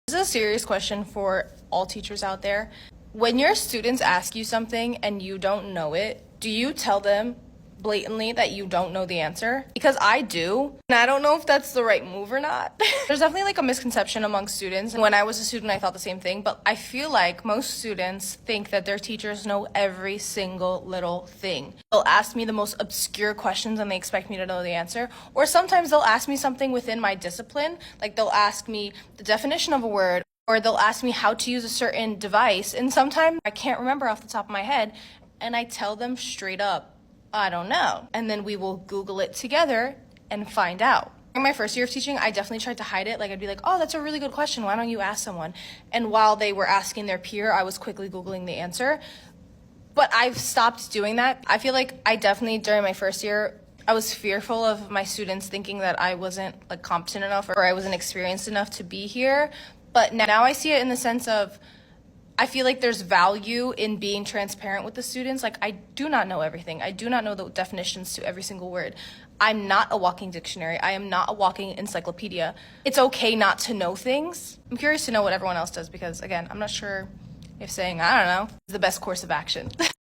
This is a serious question for all teachers out there. When your students ask you something and you don't know it, do you tell them blatantly that you don't know the answer? Because I do, and I don't know if that's the right move or not. There's definitely like a misconception among students. When I was a student, I thought the same thing, but I feel like most students think that their teachers know every single little thing. They'll ask me the most obscure questions and they expect me to know the answer. Or sometimes they'll ask me something within my discipline, like they'll ask me the definition of a word, or they'll ask me how to use a certain device, and sometimes I can't remember off the top of my head, and I tell them straight up, I don't know. And then we will Google it together and find out. In my first year of teaching, I definitely tried to hide it. Like, I'd be like, oh, that's a really good question. Why don't you ask someone? And while they were asking their peer, I was quickly Googling the answer. But I've stopped doing that. I feel like I definitely, during my first year, I was fearful of my students thinking that I wasn't like competent enough or I wasn't experienced enough to be here. But now I see it in the sense of, I feel like there's value in being transparent with the students. Like, I do not know everything. I do not know the definitions to every single word. I'm not a walking dictionary. I am not a walking encyclopedia. It's okay not to know things. I'm curious to know what everyone else does because, again, I'm not sure if saying, I don't know, is the best course of action.